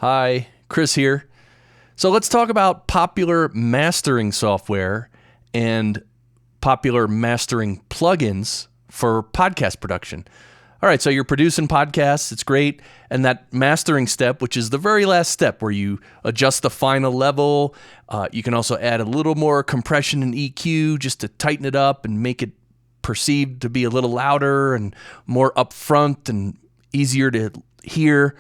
Hi, Chris here. So let's talk about popular mastering software and popular mastering plugins for podcast production. All right, so you're producing podcasts, it's great. And that mastering step, which is the very last step where you adjust the final level, you can also add a little more compression and EQ just to tighten it up and make it perceived to be a little louder and more upfront and easier to hear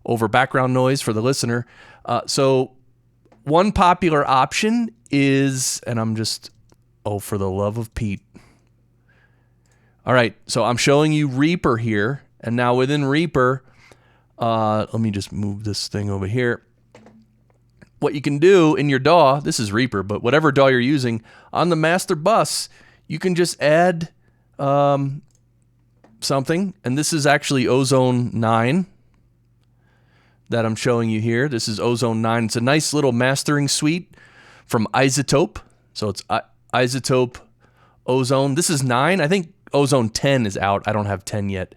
over background noise for the listener. So one popular option is, and I'm just, for the love of Pete. All right, so I'm showing you Reaper here, and now within Reaper, let me just move this thing over here. What you can do in your DAW, this is Reaper, but whatever DAW you're using, on the master bus, you can just add something, and this is actually Ozone 9 that I'm showing you here. This is Ozone 9. It's a nice little mastering suite from iZotope. So it's iZotope Ozone. This is 9. I think Ozone 10 is out. I don't have 10 yet.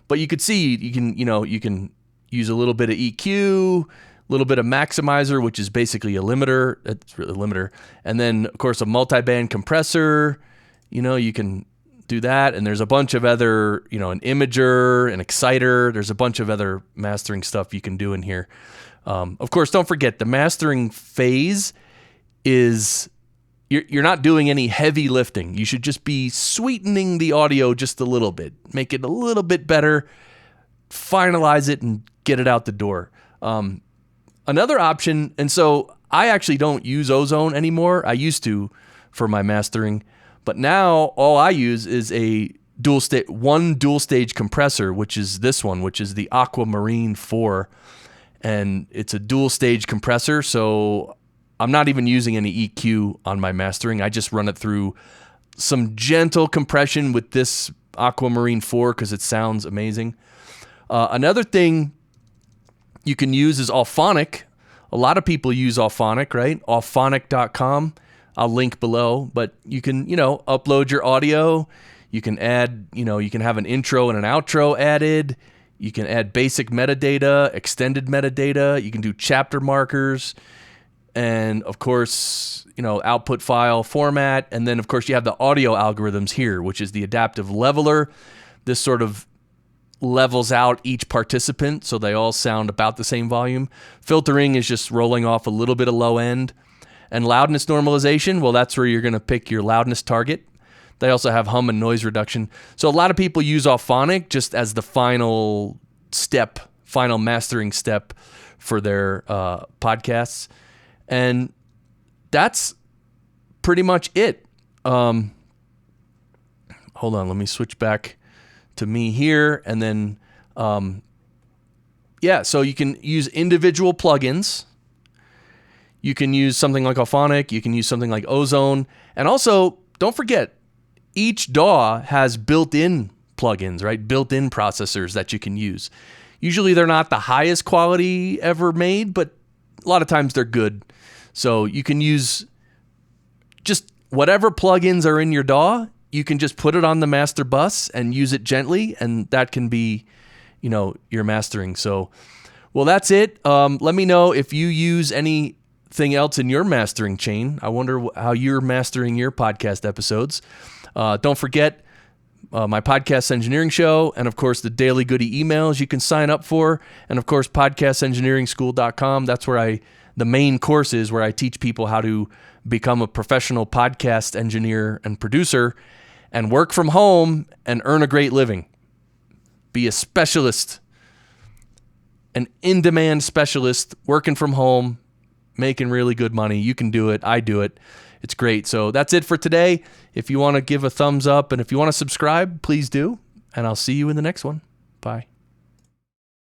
But you could see you can use a little bit of EQ, a little bit of maximizer, which is basically a limiter. It's really a limiter. And then of course a multiband compressor. You can do that, and there's a bunch of other, an imager, an exciter. There's a bunch of other mastering stuff you can do in here. Of course, don't forget the mastering phase is you're not doing any heavy lifting. You should just be sweetening the audio just a little bit, make it a little bit better, finalize it, and get it out the door. Another option, and so I actually don't use Ozone anymore. I used to for my mastering. But now all I use is a dual stage compressor, which is this one, which is the Aquamarine 4. And it's a dual stage compressor, so I'm not even using any EQ on my mastering. I just run it through some gentle compression with this Aquamarine 4 because it sounds amazing. Another thing you can use is Auphonic. A lot of people use Auphonic, right? Auphonic.com. I'll link below, but you can, upload your audio. You can add, you can have an intro and an outro added. You can add basic metadata, extended metadata. You can do chapter markers. And of course, output file format. And then of course you have the audio algorithms here, which is the adaptive leveler. This sort of levels out each participant so they all sound about the same volume. Filtering is just rolling off a little bit of low end. And loudness normalization, well, that's where you're going to pick your loudness target. They also have hum and noise reduction. So a lot of people use Auphonic just as the final mastering step for their podcasts. And that's pretty much it. Hold on, let me switch back to me here. And then, so you can use individual plugins. You can use something like Auphonic. You can use something like Ozone. And also, don't forget, each DAW has built-in plugins, right? Built-in processors that you can use. Usually they're not the highest quality ever made, but a lot of times they're good. So you can use just whatever plugins are in your DAW. You can just put it on the master bus and use it gently, and that can be, your mastering. So, well, that's it. Let me know if you use anything else in your mastering chain. I wonder how you're mastering your podcast episodes. Don't forget my podcast engineering show, and of course the daily goodie emails you can sign up for, and of course podcastengineeringschool.com. That's where the main course is, where I teach people how to become a professional podcast engineer and producer and work from home and earn a great living. Be a specialist, an in-demand specialist working from home, making really good money. You can do it. I do it. It's great. So that's it for today. If you want to give a thumbs up and if you want to subscribe, please do. And I'll see you in the next one. Bye.